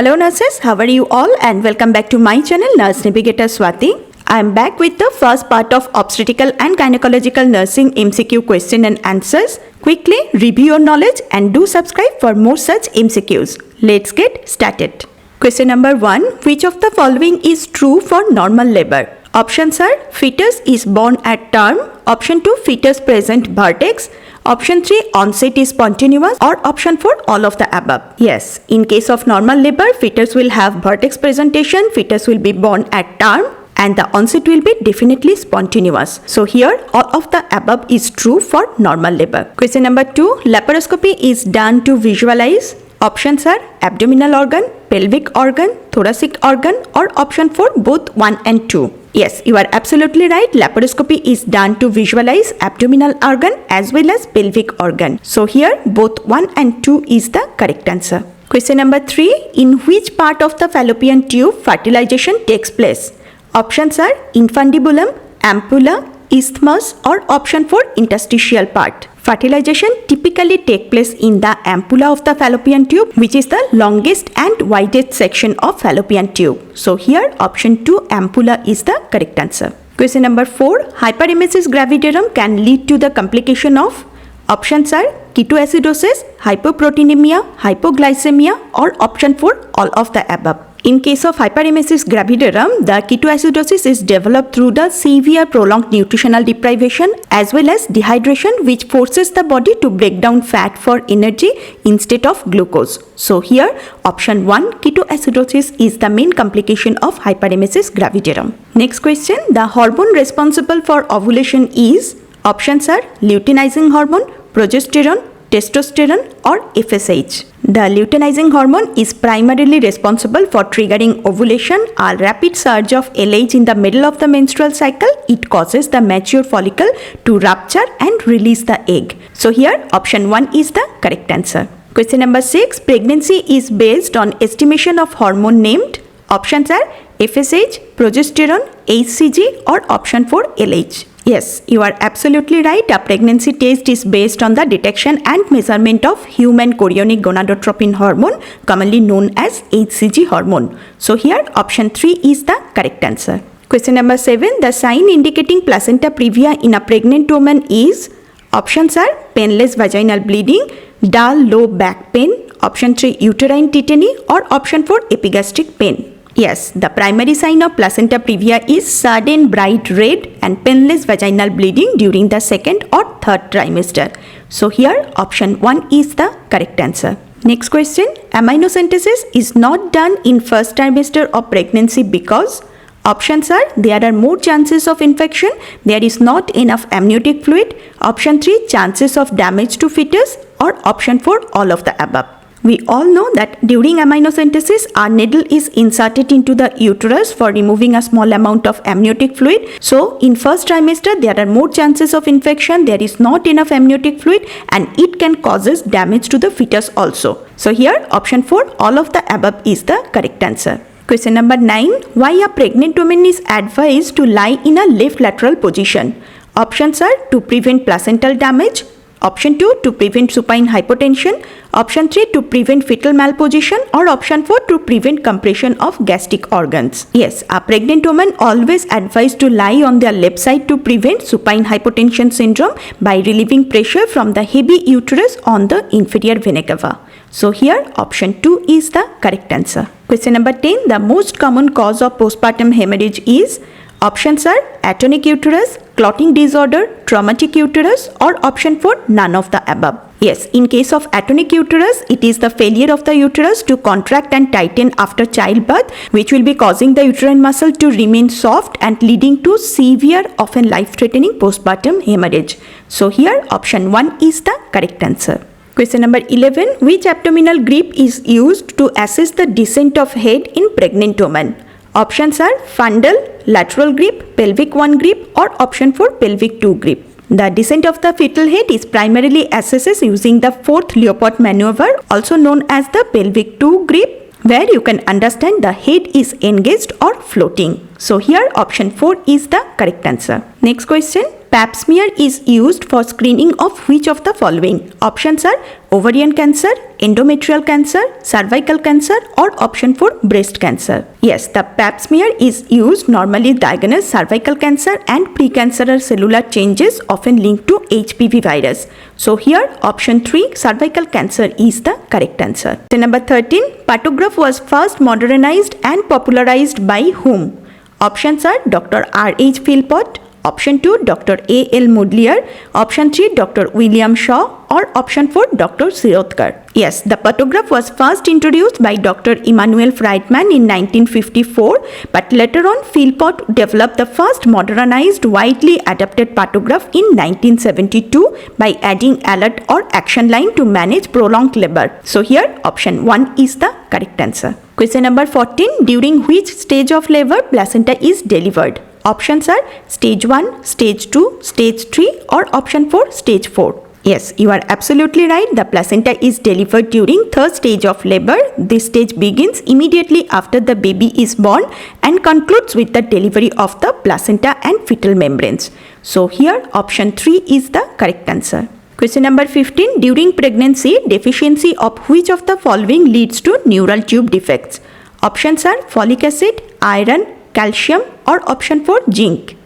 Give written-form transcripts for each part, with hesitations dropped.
Hello nurses, how are you all and welcome back to my channel Nurse Navigator Swati. I am back with the first part of obstetrical and gynecological nursing MCQ question and answers. Quickly review your knowledge and do subscribe for more such MCQs. Let's get started. Question number 1. Which of the following is true for normal labor? Options are fetus is born at term, option 2 fetus present vertex, option 3 onset is spontaneous, or option 4 all of the above. Yes, in case of normal labor, fetus will have vertex presentation, fetus will be born at term, and the onset will be definitely spontaneous. So here all of the above is true for normal labor. Question number 2. Laparoscopy is done to visualize. Options are abdominal organ, pelvic organ, thoracic organ, or option 4 both 1 and 2. Yes, you are absolutely right. Laparoscopy is done to visualize abdominal organ as well as pelvic organ. So here both 1 and 2 is the correct answer. Question number 3. In which part of the fallopian tube fertilization takes place? Options are infundibulum, ampulla, isthmus, or option 4 interstitial part. Fertilization typically takes place in the ampulla of the fallopian tube, which is the longest and widest section of fallopian tube. So here option 2 ampulla is the correct answer. Question number 4. Hyperemesis gravidarum can lead to the complication of. Options are ketoacidosis, hypoproteinemia, hypoglycemia, or option 4 all of the above. In case of hyperemesis gravidarum, the ketoacidosis is developed through the severe prolonged nutritional deprivation as well as dehydration, which forces the body to break down fat for energy instead of glucose. So here option 1 ketoacidosis is the main complication of hyperemesis gravidarum. Next question. The hormone responsible for ovulation is. Options are luteinizing hormone, progesterone, testosterone, or FSH. The luteinizing hormone is primarily responsible for triggering ovulation. A rapid surge of LH in the middle of the menstrual cycle, it causes the mature follicle to rupture and release the egg. So here option 1 is the correct answer. Question number 6. Pregnancy is based on estimation of hormone named. Options are FSH, progesterone, HCG, or option 4 LH. Yes, you are absolutely right. A pregnancy test is based on the detection and measurement of human chorionic gonadotropin hormone, commonly known as HCG hormone. So here option 3 is the correct answer. Question number 7. The sign indicating placenta previa in a pregnant woman is. Options are painless vaginal bleeding, dull low back pain, option 3 uterine tetany, or option 4 epigastric pain. Yes, the primary sign of placenta previa is sudden bright red and painless vaginal bleeding during the second or third trimester. So here option 1 is the correct answer. Next question. Amniocentesis is not done in first trimester of pregnancy because. Options are there are more chances of infection, there is not enough amniotic fluid, option 3 chances of damage to fetus, or option 4 all of the above. We all know that during amniocentesis, a needle is inserted into the uterus for removing a small amount of amniotic fluid. So, in first trimester, there are more chances of infection, there is not enough amniotic fluid, and it can causes damage to the fetus also. So, here option 4, all of the above is the correct answer. Question number 9. Why a pregnant woman is advised to lie in a left lateral position? Options are to prevent placental damage, option 2 to prevent supine hypotension, option 3 to prevent fetal malposition, or option 4 to prevent compression of gastric organs. Yes, a pregnant woman always advised to lie on their left side to prevent supine hypotension syndrome by relieving pressure from the heavy uterus on the inferior vena cava. So here option 2 is the correct answer. Question number 10. The most common cause of postpartum hemorrhage is. Options are atonic uterus, clotting disorder, traumatic uterus, or option 4 none of the above. Yes, in case of atonic uterus, it is the failure of the uterus to contract and tighten after childbirth, which will be causing the uterine muscle to remain soft and leading to severe, often life-threatening postpartum hemorrhage. So here option 1 is the correct answer. Question number 11. Which abdominal grip is used to assess the descent of head in pregnant woman? Options are fundal, lateral grip, pelvic 1 grip, or option 4 pelvic 2 grip. The descent of the fetal head is primarily assessed using the 4th Leopold maneuver, also known as the pelvic 2 grip, where you can understand the head is engaged or floating. So here option 4 is the correct answer. Next question. Pap smear is used for screening of which of the following? Options are ovarian cancer, endometrial cancer, cervical cancer, or option 4 breast cancer. Yes, the Pap smear is used normally diagnose cervical cancer and precancerous cellular changes often linked to HPV virus. So here option 3 cervical cancer is the correct answer. Question number 13, pantograph was first modernized and popularized by whom? Options are Dr. R.H. Philpott, option 2 Dr. A.L. Mudliar, option 3 Dr. William Shaw, or option 4 Dr. Sirotkar. Yes, the pantograph was first introduced by Dr. Emanuel Friedman in 1954, but later on Philpott developed the first modernized widely adapted pantograph in 1972 by adding alert or action line to manage prolonged labor. So here option 1 is the correct answer. Question number 14, during which stage of labor placenta is delivered? Options are stage 1, stage 2, stage 3, or option 4 stage 4. Yes, you are absolutely right. The placenta is delivered during third stage of labor. This stage begins immediately after the baby is born and concludes with the delivery of the placenta and fetal membranes. So here option 3 is the correct answer. Question number 15, during pregnancy, deficiency of which of the following leads to neural tube defects? Options are folic acid, iron, calcium, or option 4 zinc.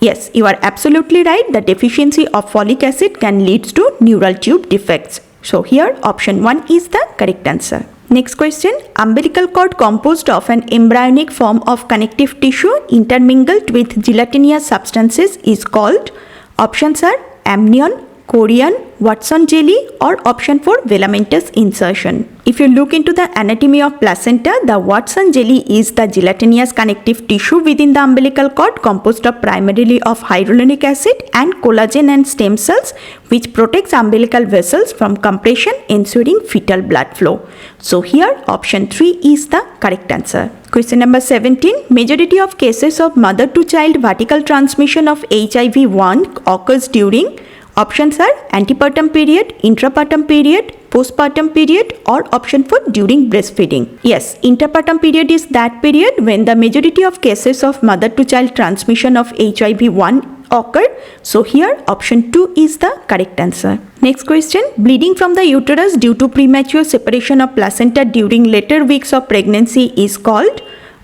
Yes, you are absolutely right. The deficiency of folic acid can lead to neural tube defects. So here option 1 is the correct answer. Next question, umbilical cord composed of an embryonic form of connective tissue intermingled with gelatinous substances is called? Options are amnion, Corian, Watson jelly, or option 4 filamentous insertion. If you look into the anatomy of placenta, the Watson jelly is the gelatinous connective tissue within the umbilical cord composed of primarily of hyaluronic acid and collagen and stem cells, which protects umbilical vessels from compression, ensuring fetal blood flow. So here option 3 is the correct answer. Question number 17, majority of cases of mother to child vertical transmission of HIV-1 occurs during? Options are antepartum period, intrapartum period, postpartum period, or option 4 during breastfeeding. Yes, intrapartum period is that period when the majority of cases of mother to child transmission of HIV-1 occur. So here option 2 is the correct answer. Next question, bleeding from the uterus due to premature separation of placenta during later weeks of pregnancy is called?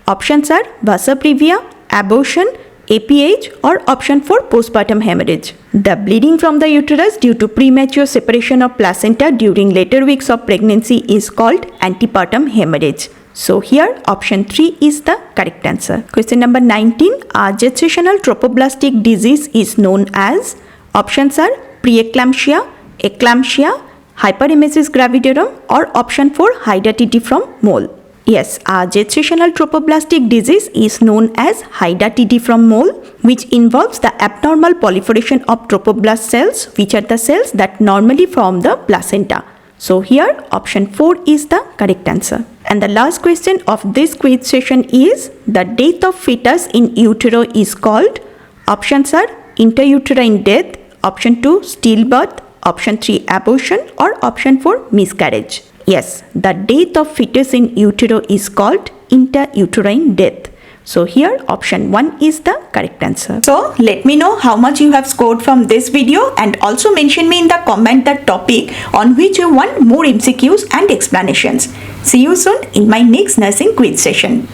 Options are vasa previa, abortion, APH, or option 4 postpartum hemorrhage. The bleeding from the uterus due to premature separation of placenta during later weeks of pregnancy is called antepartum hemorrhage. So here option 3 is the correct answer. Question number 19, a gestational trophoblastic disease is known as? Options are preeclampsia, eclampsia, hyperemesis gravidarum, or option 4 Hydatidifrom mole. Yes, a gestational trophoblastic disease is known as Hydatidifrom mole, which involves the abnormal proliferation of trophoblast cells, which are the cells that normally form the placenta. So here option 4 is the correct answer. And the last question of this quiz session is, the death of fetus in utero is called? Options are intrauterine death, option 2 stillbirth, option 3 abortion, or option 4 miscarriage. Yes, the death of fetus in utero is called intrauterine death. So here option 1 is the correct answer. So let me know how much you have scored from this video, and also mention me in the comment the topic on which you want more MCQs and explanations. See you soon in my next nursing quiz session.